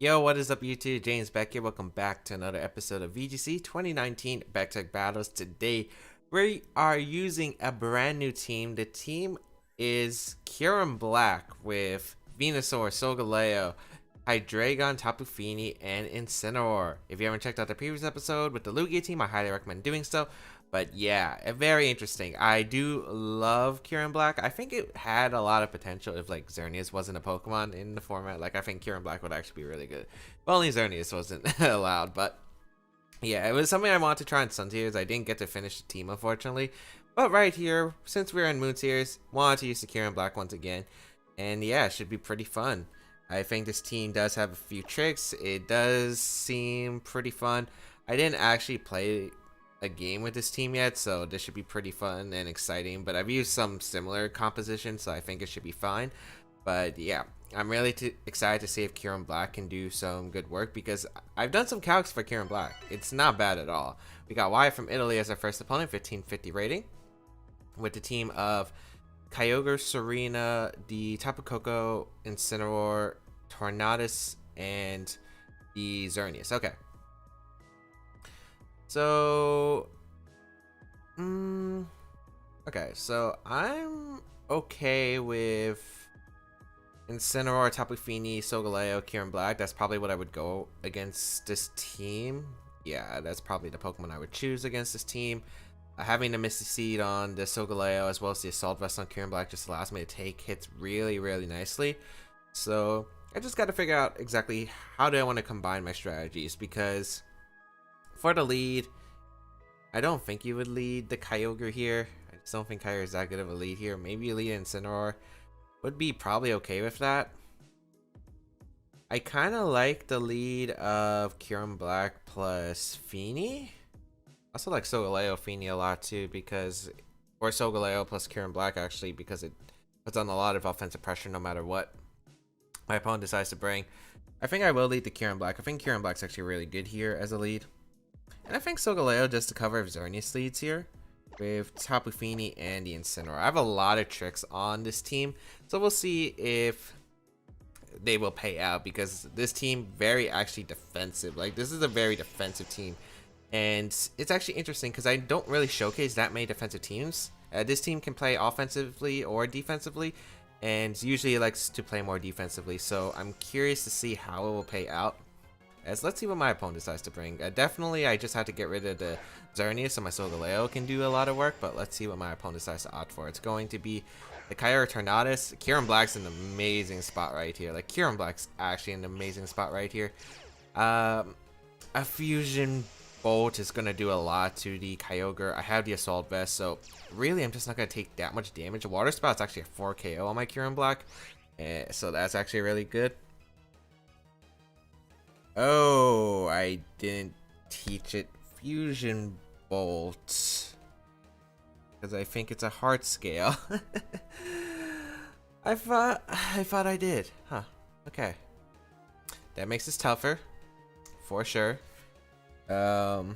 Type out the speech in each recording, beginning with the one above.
Yo, what is up YouTube? James Baek here. Welcome back to another episode of VGC 2019 Baek Battles. Today, we are using a brand new team. The team is Kyurem-Black with Venusaur, Solgaleo, Hydreigon, Tapu Lele, and Incineroar. If you haven't checked out the previous episode with the Lugia team, I highly recommend doing so. But yeah, very interesting. I do love Kyurem-Black. I think it had a lot of potential if like Xerneas wasn't a Pokemon in the format. Like I think Kyurem-Black would actually be really good. Well, only Xerneas wasn't allowed, but yeah, it was something I wanted to try in Sun Tiers. I didn't get to finish the team unfortunately. But right here, since we're in Moon Tiers, wanted to use the Kyurem-Black once again. And yeah, it should be pretty fun. I think this team does have a few tricks. It does seem pretty fun. I didn't actually play a game with this team yet, so this should be pretty fun and exciting, but I've used some similar compositions, so I think it should be fine. But yeah, I'm really excited to see if Kyurem-Black can do some good work, because I've done some calcs for Kyurem-Black. It's not bad at all. We got Wyatt from Italy as our first opponent, 1550 rating, with the team of Kyogre, Serena, the Tapu Koko, Incineroar, Tornadus, and the Xerneas. Okay. So, okay, so I'm okay with Incineroar, Tapu Lele, Solgaleo, Kyurem-Black. That's probably what I would go against this team. Yeah, that's probably the Pokemon I would choose against this team. Having the Misty Seed on the Solgaleo as well as the Assault Vest on Kyurem-Black just allows me to take hits really, really nicely. So, I just got to figure out exactly how do I want to combine my strategies, because for the lead, I don't think you would lead the Kyogre here. I just don't think Kyogre is that good of a lead here. Maybe you lead Incineroar. Would be probably okay with that. I kind of like the lead of Kyurem-Black plus Fini. I also like Solgaleo Fini a lot too, because, or Solgaleo plus Kyurem-Black actually, because it puts on a lot of offensive pressure no matter what my opponent decides to bring. I think I will lead the Kyurem-Black. I think Kyurem-Black's actually really good here as a lead. And I think Solgaleo does the cover of Xerneas leads here with Tapu Lele and the Incineroar. I have a lot of tricks on this team, so we'll see if they will pay out, because this team very actually defensive. Like, this is a very defensive team, and it's actually interesting because I don't really showcase that many defensive teams. This team can play offensively or defensively, and usually it likes to play more defensively, so I'm curious to see how it will pay out. As let's see what my opponent decides to bring. Definitely, I just had to get rid of the Xerneas so my Solgaleo can do a lot of work, but let's see what my opponent decides to opt for. It's going to be the Kyogre Tornadus. Kyurem-Black's an amazing spot right here. Like, Kyurem-Black's actually an amazing spot right here. A Fusion Bolt is going to do a lot to the Kyogre. I have the Assault Vest, so really I'm just not going to take that much damage. Water Spout's actually a 4 KO on my Kyurem-Black, so that's actually really good. Oh, I didn't teach it Fusion Bolt because I think it's a heart scale. I thought I did. Huh. Okay. That makes this tougher for sure. This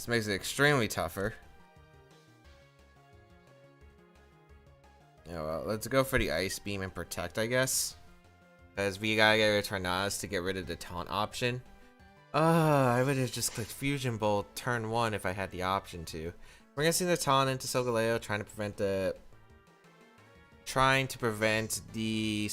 makes it extremely tougher. Yeah, well, let's go for the Ice Beam and Protect, I guess. Because we gotta get rid of Tornadus to get rid of the taunt option. I would have just clicked Fusion Bolt turn 1 if I had the option to. We're gonna send the taunt into Solgaleo, trying to prevent the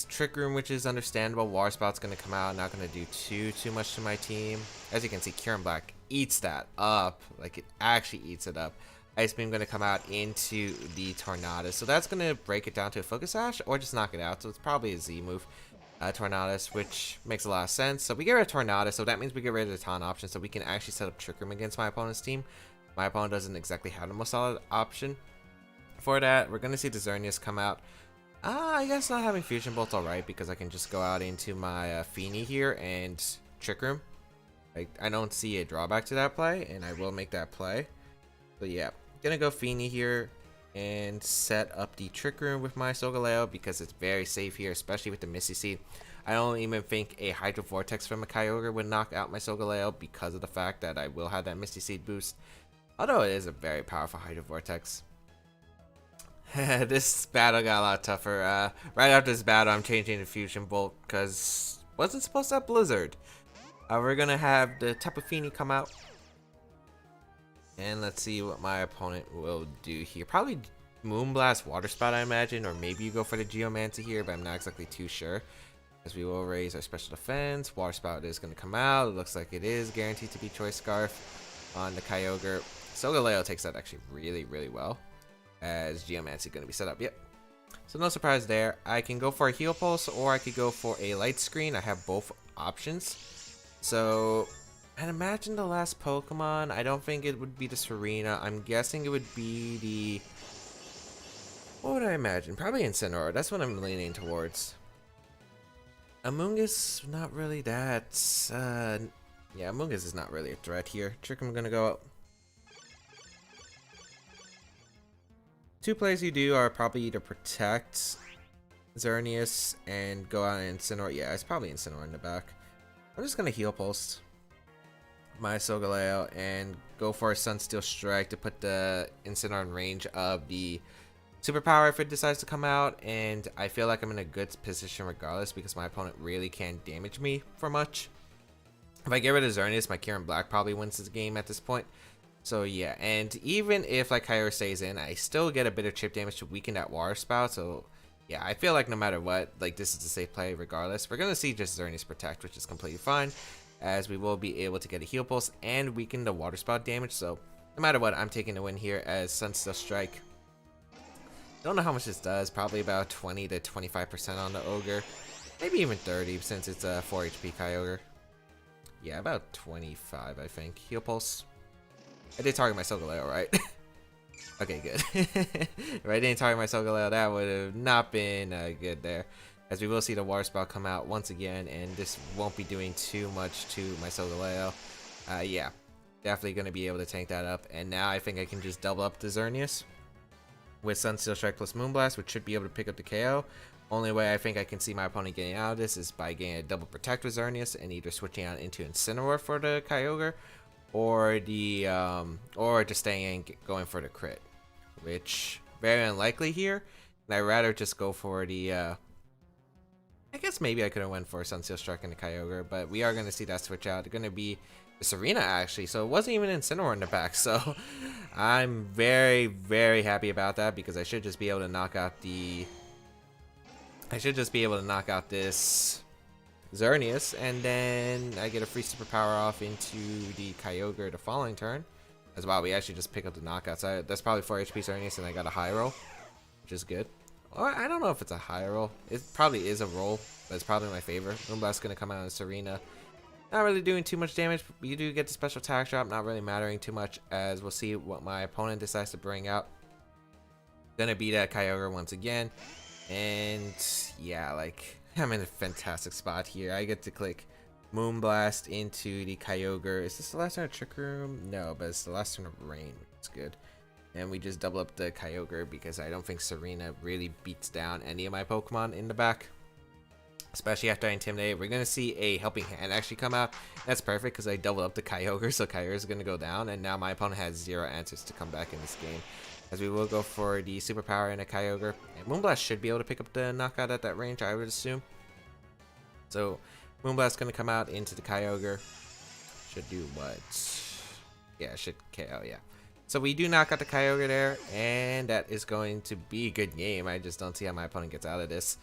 Trick Room, which is understandable. Water Spout's gonna come out, not gonna do too much to my team. As you can see, Kyurem-Black eats that up, like it actually eats it up. Ice Beam gonna come out into the Tornadus, so that's gonna break it down to a Focus Sash or just knock it out. So it's probably a Z move. Tornadus, which makes a lot of sense. So we get rid of Tornadus, so that means we get rid of the taunt option, so we can actually set up Trick Room against my opponent's team. My opponent doesn't exactly have the most solid option for that. We're gonna see the Xerneas come out. I guess not having Fusion Bolt's alright, because I can just go out into my Fini here and Trick Room. Like, I don't see a drawback to that play, and I will make that play. So yeah, gonna go Fini here and set up the Trick Room with my Solgaleo, because it's very safe here, especially with the Misty Seed. I don't even think a Hydro Vortex from a Kyogre would knock out my Solgaleo, because of the fact that I will have that Misty Seed boost. Although it is a very powerful Hydro Vortex. This battle got a lot tougher. Right after this battle, I'm changing to Fusion Bolt, because wasn't supposed to have Blizzard. We're gonna have the Tapu Fini come out. And let's see what my opponent will do here. Probably Moonblast, Water Spout, I imagine, or maybe you go for the Geomancy here, but I'm not exactly too sure. As we will raise our special defense. Water Spout is going to come out. It looks like it is guaranteed to be Choice Scarf on the Kyogre. Solgaleo takes that actually really, really well. As Geomancy going to be set up. Yep. So no surprise there. I can go for a Heal Pulse or I could go for a Light Screen. I have both options. So I'd imagine the last Pokemon, I don't think it would be the Serena. I'm guessing it would be the... What would I imagine? Probably Incineroar. That's what I'm leaning towards. Amoonguss, not really that. Yeah, Amoonguss is not really a threat here. Trick, I'm gonna go up. Two plays you do are probably either protect Xerneas and go out and Incineroar. Yeah, it's probably Incineroar in the back. I'm just gonna Heal Pulse my Solgaleo and go for a Sunsteel Strike to put the Incineroar in range of the Superpower if it decides to come out, and I feel like I'm in a good position regardless because my opponent really can't damage me for much. If I get rid of Xerneas, my Kyurem-Black probably wins this game at this point. So yeah, and even if like Kyogre stays in, I still get a bit of chip damage to weaken that Water Spout. So yeah, I feel like no matter what, like this is a safe play regardless. We're gonna see just Xerneas protect, which is completely fine, as we will be able to get a Heal Pulse and weaken the Water Spout damage. So no matter what, I'm taking the win here as Sunsteel Strike. Don't know how much this does, probably about 20 to 25% on the Ogre. Maybe even 30 since it's a 4 HP Kyogre. Yeah, about 25 I think. Heal Pulse. I did target my Solgaleo, right? Okay, good. If I didn't target my Solgaleo, that would have not been good there. As we will see the Water Spout come out once again, and this won't be doing too much to my Solgaleo. Yeah, definitely going to be able to tank that up. And now I think I can just double up the Xerneas with Sunsteel Strike plus Moonblast, which should be able to pick up the KO. Only way I think I can see my opponent getting out of this is by getting a double Protect with Xerneas and either switching out into Incineroar for the Kyogre, or the or just staying in going for the crit, which very unlikely here. And I'd rather just go for the I guess maybe I could have went for Sunsteel Strike and the Kyogre, but we are going to see that switch out. It's going to be the Serena actually, so it wasn't even Incineroar in the back. So I'm very, very happy about that because I should just be able to knock out the this Xerneas, and then I get a free superpower off into the Kyogre the following turn. As well, we actually just pick up the knockout. So that's probably 4 HP Xerneas, and I got a high roll, which is good. Or I don't know if it's a high roll. It probably is a roll, but it's probably my favorite. Moonblast's gonna come out in Serena. Not really doing too much damage, but you do get the special attack drop, not really mattering too much, as we'll see what my opponent decides to bring out. Gonna beat that Kyogre once again. And yeah, like, I'm in a fantastic spot here. I get to click Moonblast into the Kyogre. Is this the last turn of Trick Room? No, but it's the last turn of Rain. It's good. And we just double up the Kyogre because I don't think Serena really beats down any of my Pokemon in the back. Especially after I Intimidate. We're going to see a Helping Hand actually come out. That's perfect because I doubled up the Kyogre, so Kyogre is going to go down. And now my opponent has 0 answers to come back in this game. As we will go for the Superpower in a Kyogre. And Moonblast should be able to pick up the knockout at that range, I would assume. So Moonblast is going to come out into the Kyogre. Should do what? Yeah, should KO, yeah. So we do knock out the Kyogre there. And that is going to be a good game. I just don't see how my opponent gets out of this.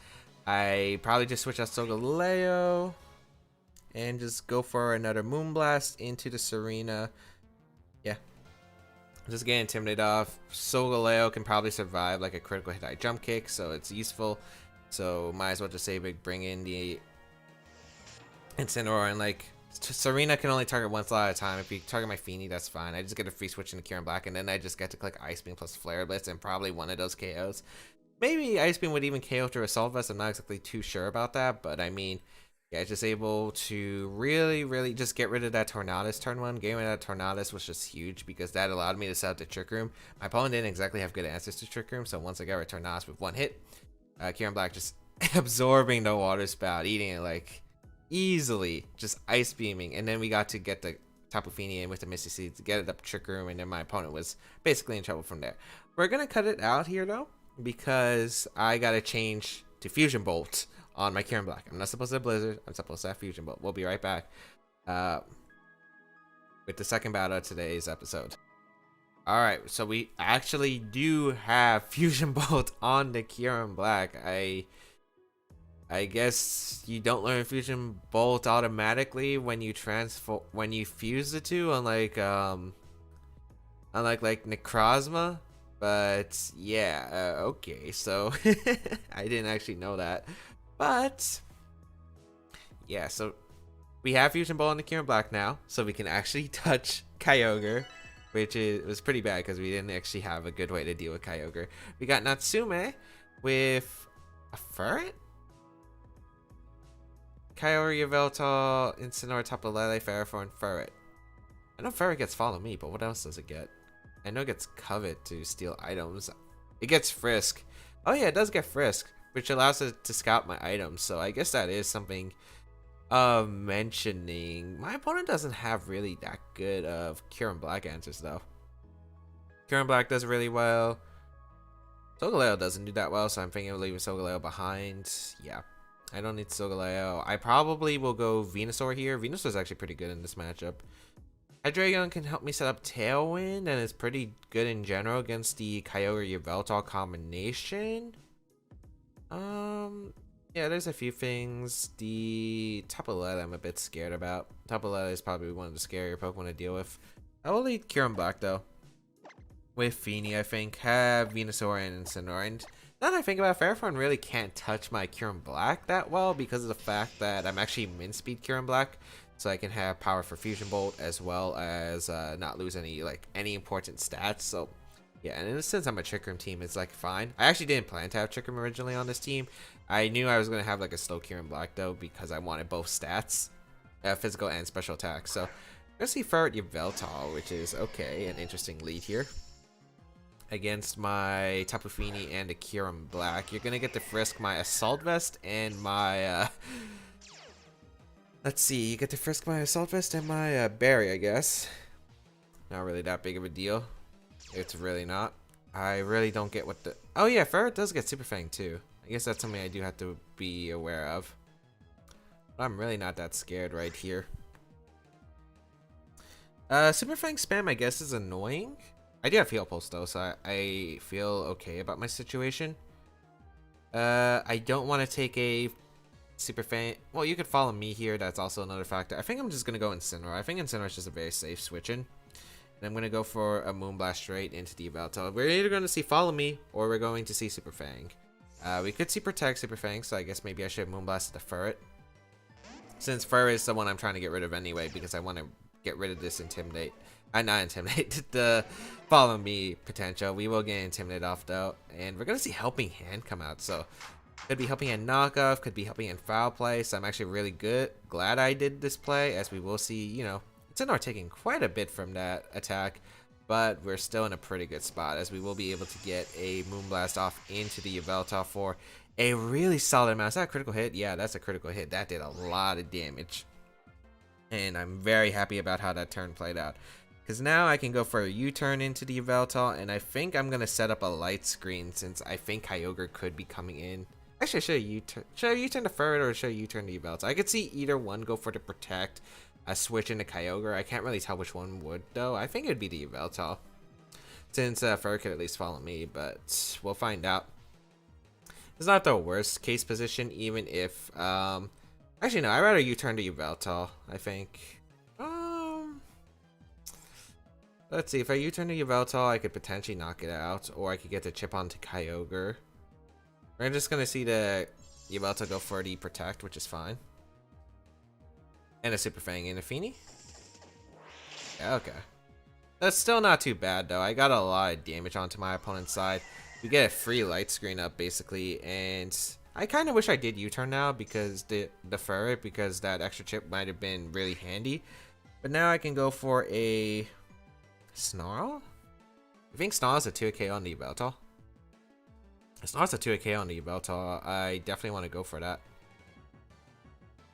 I probably just switch out Solgaleo and just go for another Moonblast into the Serena. Yeah. Just get Intimidated off. Solgaleo can probably survive like a critical hit jump kick, so it's useful. So might as well just save it, bring in the Incineroar, and like Serena can only target one slot at a time. If you target my Fini, that's fine. I just get a free switch into Kyurem-Black, and then I just get to click Ice Beam plus Flare Blitz and probably one of those KOs. Maybe Ice Beam would even KO through Assault Vest. I'm not exactly too sure about that, but I mean, yeah, just able to really just get rid of that Tornadus turn 1. Getting rid of that Tornadus was just huge because that allowed me to set up the Trick Room. My opponent didn't exactly have good answers to Trick Room, so once I got rid of Tornadus with one hit, Kyurem-Black just absorbing the Water Spout, eating it like easily, just Ice Beaming, and then we got to get the Tapu Fini in with the Misty Seeds to get it up Trick Room, and then my opponent was basically in trouble from there. We're gonna cut it out here though, because I gotta change to Fusion Bolt on my Kyurem-Black. I'm not supposed to have Blizzard. I'm supposed to have Fusion Bolt. We'll be right back with the second battle of today's episode. Alright, so we actually do have Fusion Bolt on the Kyurem-Black. I guess you don't learn Fusion Bolt automatically when you fuse the two, unlike like Necrozma. But yeah, okay, so I didn't actually know that. But yeah, so we have Fusion Bolt on the Kyurem-Black now, so we can actually touch Kyogre, which was pretty bad because we didn't actually have a good way to deal with Kyogre. We got Natsume with a Furret? Kyogre, Yveltal, Incineroar, Tapu Lele, Ferrothorn, and Furret. I know Furret gets Follow Me, but what else does it get? I know it gets Covet to steal items. It gets Frisk. Oh yeah, it does get Frisk, which allows it to scout my items. So I guess that is something mentioning. My opponent doesn't have really that good of Kyurem-Black answers though. Kyurem-Black does really well. Solgaleo doesn't do that well, so I'm thinking of leaving Solgaleo behind. Yeah, I don't need Solgaleo. I probably will go Venusaur here. Venusaur is actually pretty good in this matchup. Hydreigon can help me set up Tailwind, and it's pretty good in general against the Kyogre Yveltal combination. Yeah, there's a few things. The Tapu Lele I'm a bit scared about. Tapu Lele is probably one of the scarier Pokemon to deal with. I will lead Kyurem-Black though. With Feeny, I think. Have Venusaur and Incineroar. And now that I think about it, Ferrothorn really can't touch my Kyurem-Black that well because of the fact that I'm actually min-speed Kyurem-Black. So I can have power for Fusion Bolt as well as not lose any important stats. So yeah, and since I'm a Trick Room team, it's like fine. I actually didn't plan to have Trick Room originally on this team. I knew I was going to have like a slow Kyurem-Black though because I wanted both stats, physical and special attack. So I'm going to see Furret Yveltal, which is okay, an interesting lead here. Against my Tapu Fini and a Kyurem-Black. You're going to get to frisk my Assault Vest and my... let's see, you get to frisk my Assault Vest and my Berry, I guess. Not really that big of a deal. It's really not. I really don't get what the... Oh yeah, Furret does get Super Fang too. I guess that's something I do have to be aware of. But I'm really not that scared right here. Super Fang spam, I guess, is annoying. I do have Heal Pulse though, so I feel okay about my situation. I don't want to take a Super Fang. Well, you could follow me here. That's also another factor. I think I'm just going to go Incineroar. I think Incineroar is just a very safe switch-in. And I'm going to go for a Moonblast straight into the Yveltal. We're either going to see Follow Me, or we're going to see Super Fang. We could see Protect Super Fang, so I guess maybe I should Moonblast the Furret. Since Furret is the one I'm trying to get rid of anyway, because I want to get rid of this Intimidate. Not Intimidate, the Follow Me potential. We will get Intimidate off though. And we're going to see Helping Hand come out, so... Could be Helping Hand Knockoff, could be Helping Hand Foul Play, so I'm actually really glad I did this play, as we will see, you know, Incineroar taking quite a bit from that attack, but we're still in a pretty good spot, as we will be able to get a Moonblast off into the Yveltal for a really solid amount. Is that a critical hit? Yeah, that's a critical hit. That did a lot of damage, and I'm very happy about how that turn played out. Because now I can go for a U-turn into the Yveltal, and I think I'm going to set up a light screen since I think Kyogre could be coming in. Actually, should I U-turn to Furret or should I U-turn to Yveltal? I could see either one go for the Protect, switch into Kyogre. I can't really tell which one would, though. I think it would be the Yveltal, since Furret could at least follow me, but we'll find out. It's not the worst case position, even if... actually, no, I'd rather U-turn to Yveltal, I think. Let's see, if I U-turn to Yveltal, I could potentially knock it out, or I could get the chip onto Kyogre. We're just going to see the Yveltal go for the Protect, which is fine. And a Super Fang and a Feeny. Yeah, okay. That's still not too bad, though. I got a lot of damage onto my opponent's side. We get a free light screen up, basically, and I kind of wish I did U-turn now because the Furret, because that extra chip might have been really handy. But now I can go for a Snarl? I think Snarl's a 2KO on the Yveltal. Snarl's a 2KO on the Yveltal. I definitely want to go for that.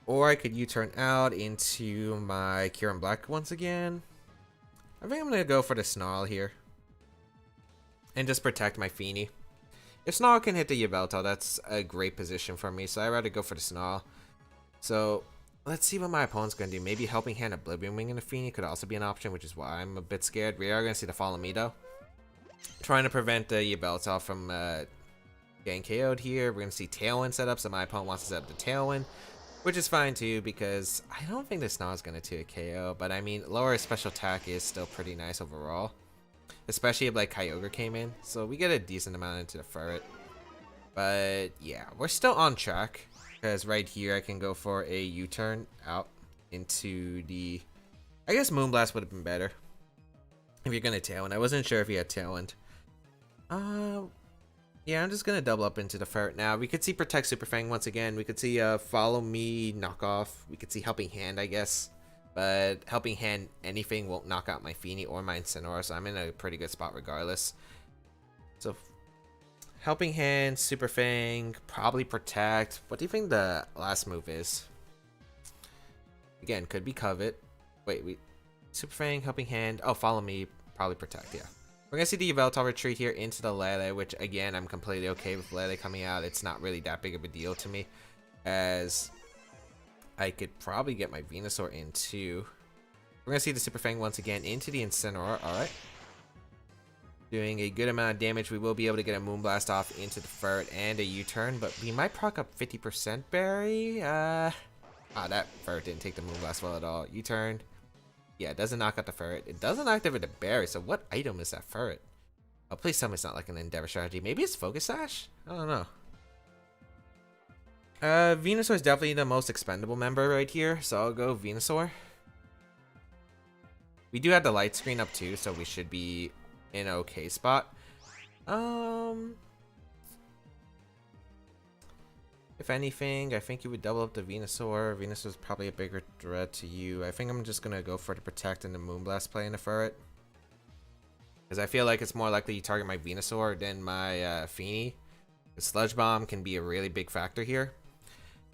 Or I could U-turn out into my Kyurem-Black once again. I think I'm going to go for the Snarl here. And just protect my Feeny. If Snarl can hit the Yveltal, that's a great position for me, so I'd rather go for the Snarl. So let's see what my opponent's going to do. Maybe Helping Hand Oblivion Wing in the Feeny could also be an option, which is why I'm a bit scared. We are going to see the Follow Me, though. Trying to prevent the Yveltal from getting KO'd here. We're going to see Tailwind set up, so my opponent wants to set up the Tailwind, which is fine too, because I don't think the Snarl is going to 2 KO, but I mean, lower special attack is still pretty nice overall. Especially if like Kyogre came in, so we get a decent amount into the Furret. But yeah, we're still on track, because right here I can go for a U-turn out into the... I guess Moonblast would have been better if you're going to Tailwind. I wasn't sure if he had Tailwind. Yeah, I'm just going to double up into the Furret now. We could see Protect Super Fang once again. We could see Follow Me, Knock Off. We could see Helping Hand, I guess. But Helping Hand, anything won't knock out my Feeny or my Incineroar, so I'm in a pretty good spot regardless. So, Helping Hand, Super Fang, probably Protect. What do you think the last move is? Again, could be Covet. Wait, Super Fang, Helping Hand. Oh, Follow Me, probably Protect, yeah. We're going to see the Yveltal retreat here into the Lele, which, again, I'm completely okay with Lele coming out. It's not really that big of a deal to me, as I could probably get my Venusaur in, too. We're going to see the Super Fang once again into the Incineroar. Alright. Doing a good amount of damage. We will be able to get a Moonblast off into the Furret and a U-turn, but we might proc up 50% Berry. That Furret didn't take the Moonblast well at all. U-turn. Yeah, it doesn't knock out the Furret. It doesn't activate the Berry, so what item is that Furret? Oh, please tell me it's not like an Endeavor strategy. Maybe it's Focus Sash? I don't know. Venusaur is definitely the most expendable member right here, so I'll go Venusaur. We do have the Light Screen up too, so we should be in an okay spot. If anything, I think you would double up the Venusaur. Venusaur is probably a bigger threat to you. I think I'm just going to go for the Protect and the Moonblast play in the Furret. Because I feel like it's more likely you target my Venusaur than my Feeny. The Sludge Bomb can be a really big factor here.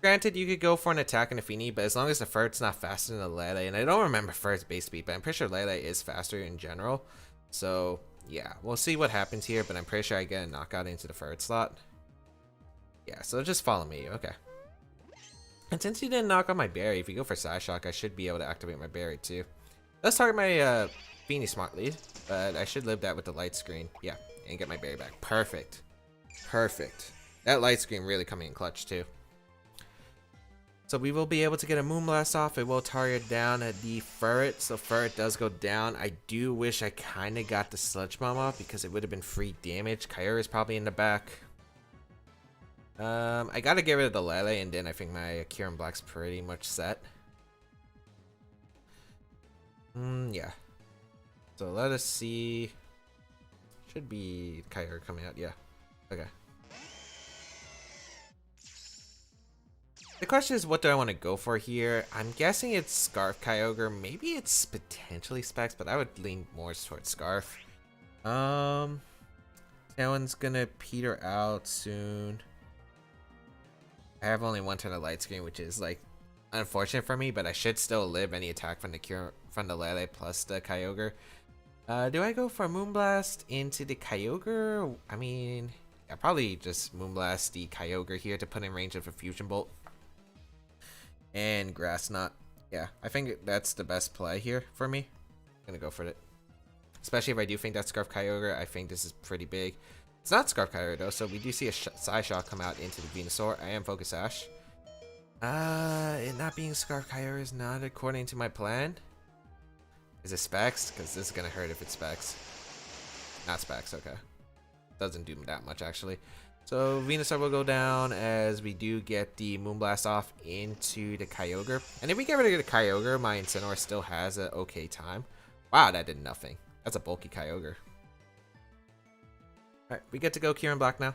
Granted, you could go for an attack in a Feeny, but as long as the Furret's not faster than the Lele, and I don't remember Furret's base speed, but I'm pretty sure Lele is faster in general. So, yeah, we'll see what happens here, but I'm pretty sure I get a knockout into the Furret slot. Yeah, so just follow me, okay. And since you didn't knock out my Berry, if you go for Psyshock, I should be able to activate my Berry too. Let's target my Feeny Smart Lead, but I should live that with the Light Screen. Yeah, and get my Berry back. Perfect. Perfect. That Light Screen really coming in clutch too. So we will be able to get a Moonblast off. It will target down at the Furret, so Furret does go down. I do wish I kind of got the Sludge Bomb off because it would have been free damage. Kyurem is probably in the back. I gotta get rid of the Lele, and then I think my Kyurem-Black's pretty much set. Yeah. So let us see. Should be Kyogre coming out, yeah. Okay. The question is, what do I want to go for here? I'm guessing it's Scarf Kyogre. Maybe it's potentially Specs, but I would lean more towards Scarf. That one's gonna peter out soon. I have only one turn of Light Screen, which is like unfortunate for me, but I should still live any attack from the Lele plus the Kyogre. Do I go for Moonblast into the Kyogre? I mean, I probably just Moonblast the Kyogre here to put in range of a Fusion Bolt. And Grass Knot. Yeah, I think that's the best play here for me. I'm gonna go for it. Especially if I do think that's Scarf Kyogre, I think this is pretty big. It's not Scarf Kyogre though, so we do see a Psyshock come out into the Venusaur. I am Focus Sash. It not being Scarf Kyogre is not according to my plan. Is it Specs? Because this is gonna hurt if it's Specs. Not Specs, okay. Doesn't do that much actually. So Venusaur will go down as we do get the Moonblast off into the Kyogre. And if we get rid of the Kyogre, my Incineroar still has an okay time. Wow, that did nothing. That's a bulky Kyogre. Alright, we get to go Kyurem-Black now.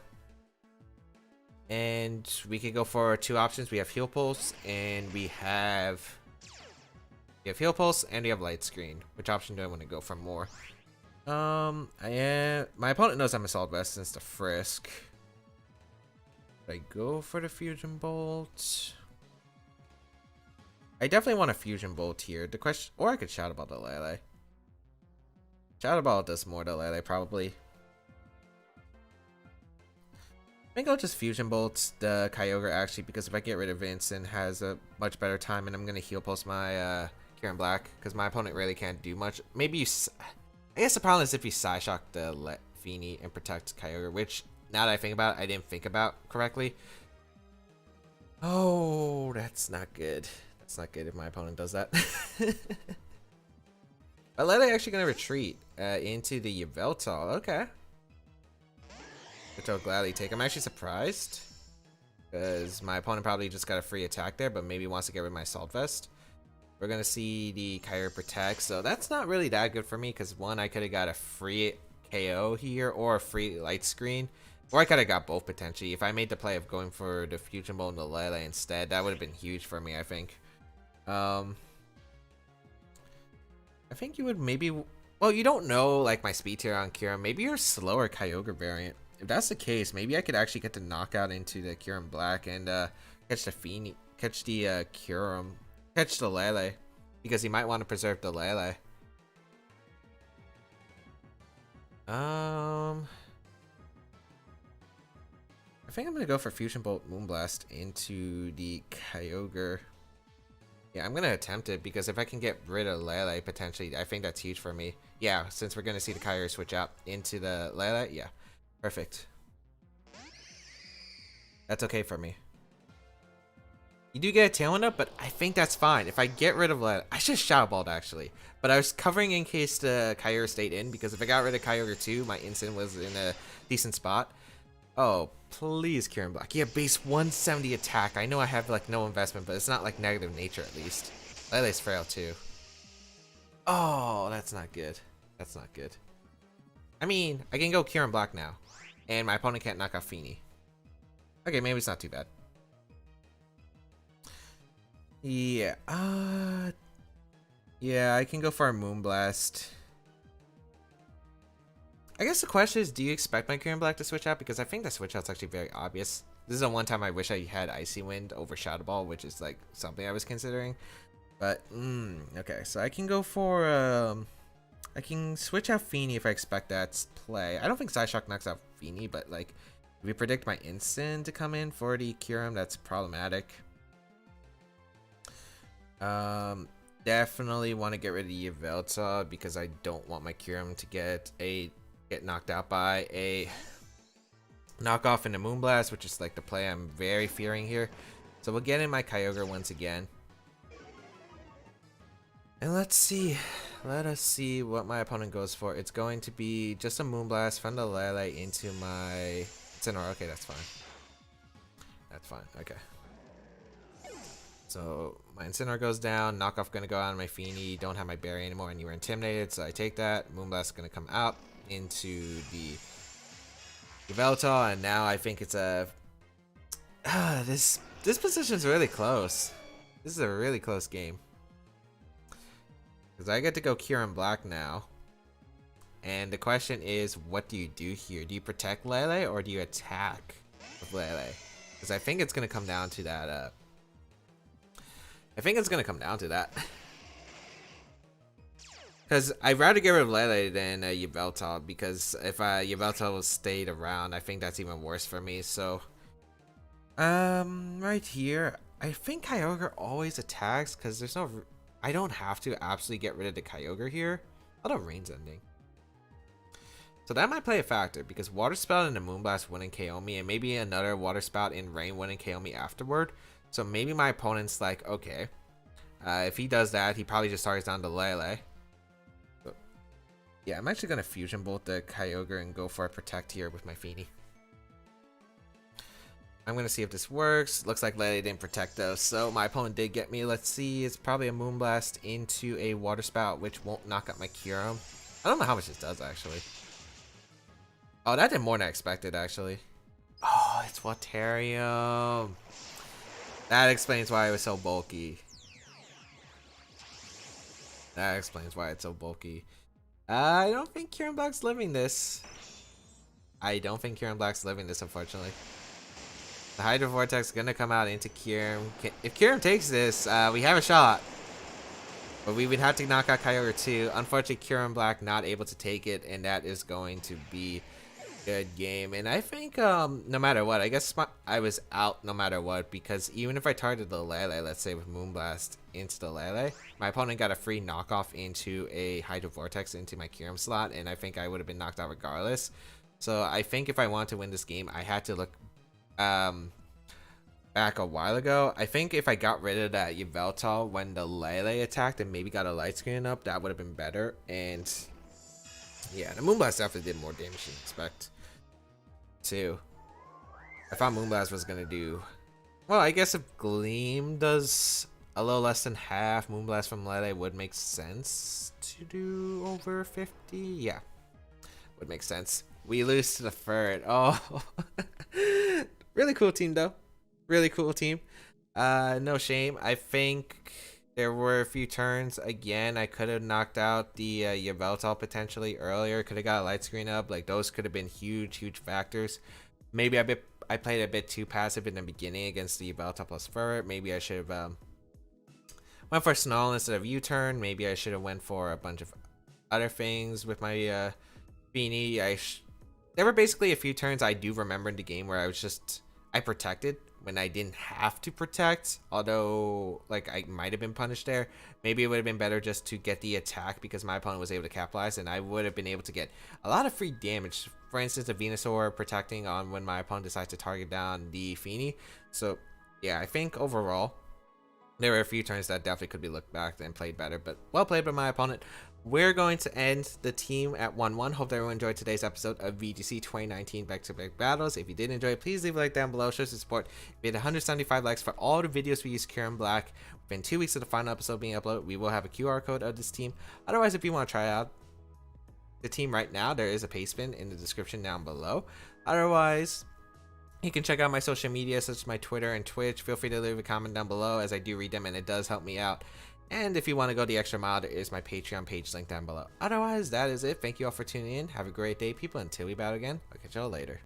And we can go for two options. We have Heal Pulse and we have Heal Pulse and we have Light Screen. Which option do I want to go for more? My opponent knows I'm Assault Vest since the Frisk. Should I go for the Fusion Bolt? I definitely want a Fusion Bolt here. The question, or I could Shadow Ball the Lele. Shadow Ball does more to Lele probably. I think I'll just Fusion Bolt the Kyogre actually, because if I get rid of Vincent, has a much better time, and I'm gonna heal post my Kyurem-Black because my opponent really can't do much. Maybe you, I guess the problem is if you Psyshock the Feeny and protect Kyogre, which now that I think about it, I didn't think about correctly. Oh, that's not good. That's not good if my opponent does that. But Lele actually gonna retreat into the Yveltal. Okay. Which I'll gladly take. I'm actually surprised because my opponent probably just got a free attack there, but maybe wants to get rid of my Salt Vest. We're gonna see the Kyogre protect, so that's not really that good for me because one, I could have got a free KO here or a free light screen, or I could have got both potentially. If I made the play of going for the Fusion Bolt and the Lele instead, that would have been huge for me, I think. I think you would maybe, well, you don't know like my speed tier on Kyurem. Maybe you're a slower Kyogre variant. If that's the case, maybe I could actually get the knockout into the Kyurem-Black and catch the Feeny, catch the Kyurem, catch the Lele, because he might want to preserve the Lele. I think I'm gonna go for Fusion Bolt Moonblast into the Kyogre. Yeah, I'm gonna attempt it because if I can get rid of Lele potentially, I think that's huge for me. Yeah, since we're gonna see the Kyogre switch out into the Lele, yeah. Perfect. That's okay for me. You do get a Tailwind up, but I think that's fine. If I get rid of Lele, I should Shadow Balled actually. But I was covering in case the Kyogre stayed in, because if I got rid of Kyogre too, my instant was in a decent spot. Oh, please, Kyurem-Black. Yeah, base 170 attack. I know I have like no investment, but it's not like negative nature at least. Lele's frail too. Oh, that's not good. That's not good. I mean, I can go Kyurem-Black now. And my opponent can't knock out Feeny. Okay, maybe it's not too bad. Yeah. Yeah, I can go for a Moonblast. I guess the question is, do you expect my Kyurem-Black to switch out? Because I think the switch out's actually very obvious. This is the one time I wish I had Icy Wind over Shadow Ball, which is like something I was considering. But, okay, so I can go for, I can switch out Feeny if I expect that play. I don't think Psyshock knocks out Feeny, but like, if we predict my instant to come in for the Kyurem, that's problematic. Definitely want to get rid of the Yveltal because I don't want my Kyurem to get knocked out by a knockoff in the Moonblast, which is like the play I'm very fearing here. So we'll get in my Kyogre once again. And let's see. Let us see what my opponent goes for. It's going to be just a Moonblast from the Lele into my Incineroar. Okay, that's fine. That's fine. Okay. So my Incineroar goes down. Knockoff going to go out on my Feeny. Don't have my Berry anymore, and you were intimidated, so I take that. Moonblast is going to come out into the Yveltal, and now I think it's a... this position is really close. This is a really close game. Because I get to go Kyurem-Black now. And the question is, what do you do here? Do you protect Lele or do you attack with Lele? Because I think it's going to come down to that. I think it's going to come down to that. Because I'd rather get rid of Lele than Yveltal. Because if Yveltal stayed around, I think that's even worse for me. So, right here, I think Kyogre always attacks because there's no... I don't have to absolutely get rid of the Kyogre here. Although Rain's ending. So that might play a factor because Water Spout and the Moonblast wouldn't KO me, and maybe another Water Spout in Rain wouldn't KO me afterward. So maybe my opponent's like, okay, if he does that, he probably just targets down to Lele. So, yeah, I'm actually gonna Fusion Bolt the Kyogre and go for a Protect here with my Feeny. I'm gonna see if this works. Looks like Lele didn't protect though, so my opponent did get me. Let's see, it's probably a Moonblast into a Water Spout, which won't knock out my Kyurem. I don't know how much this does actually. Oh, that did more than I expected actually. Oh, it's Waterium. That explains why it was so bulky. That explains why it's so bulky. I don't think Kyurem-Black's living this. I don't think Kyurem-Black's living this, unfortunately. The Hydro Vortex is gonna come out into Kyurem. If Kyurem takes this, we have a shot. But we would have to knock out Kyogre too. Unfortunately, Kyurem-Black not able to take it, and that is going to be Good game, and I think no matter what, I guess I was out no matter what, because even if I targeted the Lele, let's say with Moonblast into the Lele, my opponent got a free knockoff into a Hydro Vortex into my Kyurem slot, and I think I would have been knocked out regardless. So I think if I want to win this game, I had to look back a while ago. I think if I got rid of that Yveltal when the Lele attacked and maybe got a light screen up, that would have been better. And yeah, the Moonblast definitely did more damage than you expect, too. I thought Moonblast was gonna do... Well, I guess if Gleam does a little less than half Moonblast from Lele would make sense to do over 50. Yeah, would make sense. We lose to the Furret. Oh, really cool team, though. Really cool team. No shame. I think... There were a few turns. Again, I could have knocked out the Yveltal potentially earlier. Could have got a light screen up. Like, those could have been huge factors. Maybe I played a bit too passive in the beginning against the Yveltal plus Furret. Maybe I should have went for Snarl instead of U-turn. Maybe I should have went for a bunch of other things with my Feeny. There were basically a few turns I do remember in the game where I protected when I didn't have to protect, although like I might have been punished there. Maybe it would have been better just to get the attack because my opponent was able to capitalize, and I would have been able to get a lot of free damage. For instance, a Venusaur protecting on when my opponent decides to target down the Feeny. So yeah, I think overall there were a few turns that definitely could be looked back and played better, but well played by my opponent. We're going to end the team at 1-1. Hope everyone enjoyed today's episode of VGC 2019 Back-to-Back Battles. If you did enjoy it, please leave a like down below. Show some support. We had 175 likes for all the videos we use Kyurem-Black. Within 2 weeks of the final episode being uploaded, we will have a QR code of this team. Otherwise, if you want to try out the team right now, there is a paste bin in the description down below. Otherwise, you can check out my social media such as my Twitter and Twitch. Feel free to leave a comment down below as I do read them and it does help me out. And if you want to go the extra mile, there is my Patreon page linked down below. Otherwise, that is it. Thank you all for tuning in. Have a great day, people. Until we battle again, I'll catch y'all later.